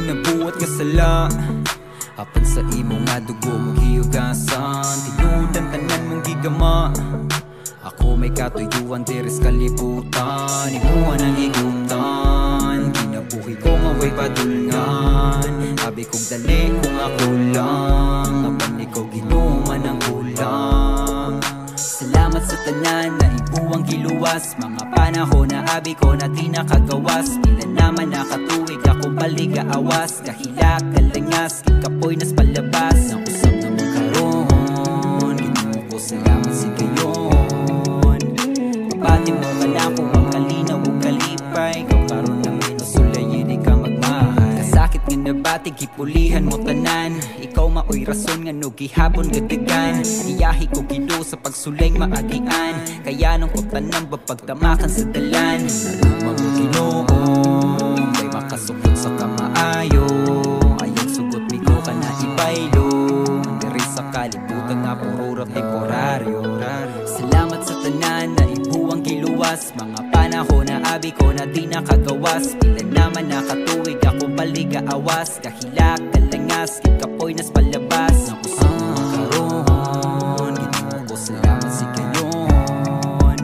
nabuhat nga sala. Apan sa imo nga dugo mong hiugasan, tinudan tanan mong gigama. Ako may katuyuan tiris kalibutan, imuha ng higutan. Kinabuhi ko nga way padulngan, sabi kong dali kung ako lang. Apan ikaw ginuman ang kulang. Salamat sa tanan na ibuwang giluwas, mga panahon na abi ko na di nakagawas. Pila naman nakatuig akong paligaawas, kahila kalangas, kikapoy nas palabas. Ang usap na magkaroon, ginoo ko salamat si gayon. Pati mo ka na kung ang kalinaw o kalipay, ikaw karoon ng minusulay, hindi ka magmahal. Kasakit nga nabati, gipulihan mo tanan, ikaw maoy rason nga no gihapon gatigan. Iyahi ko gido sa pagsulay maagian, kaya nung ko tanang bapagtamakan sa dalan. Alam mo ginoo, may makasukot sa kamaayo, ayang sugot migo ka na ibaylo. Diri sa kalibutan nga puro temporaryo. Salamat sa tanan na ibuwang giluwas, mga panahon na abi ko na di nakagawas. Pila naman nakatuig akong paligaawas, kahila kalangas, kikapoy nas palabas. Ang usap na makaroon, ginoo ko salamat si gayon.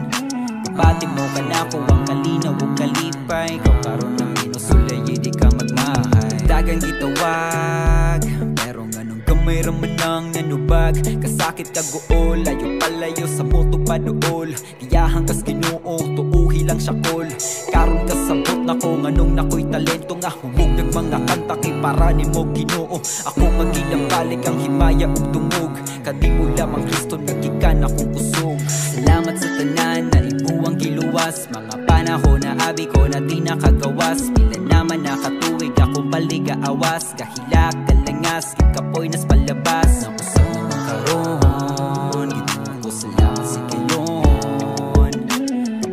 Pati mo ka na kung ang kalinaw o kalipay, ikaw karoon ng minusulay, hindi ka magmahal. Dagang gitawag, pero ganong gamay raman ang nanubag. Kasakit kagool, layo palayo sa moto padool. Iyahang kas ginoo, tuuhi lang siya kol. Karon kasabot na ko nganong nako'y talento nga humog ng mga kanta kay para ni mo ginoo. Ako magilang balik ang himaya ug tungog, kadi mo lamang Kristo nagikan akong kusog. Salamat sa tanan na ibuwang giluwas, mga panahon na abi ko na di nakagawas. Pila naman nakatuig akong paligaawas, kahila kalangas, kikapoy nas palabas. Ang usap na makaroon, ginoo ko salamat si gayon.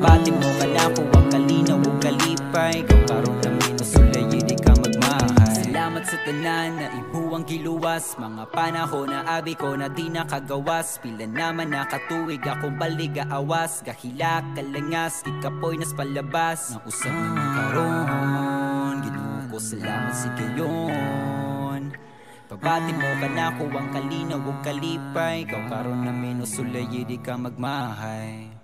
Pati mo ka na kung ang kalinaw o kalipay, ikaw karoon ng minusulay, hindi ka magmahal. Salamat sa tanan na ibuwang giluwas, mga panahon na abi ko na di nakagawas. Pila naman nakatuig akong paligaawas, kahila kalangas, kikapoy nas palabas. Ang usap na makaroon, ginoo ko salamat si gayon. Pabati mo ka na kung ang kalinaw o kalipay, ikaw karoon ng minusulay, hindi ka magmahal.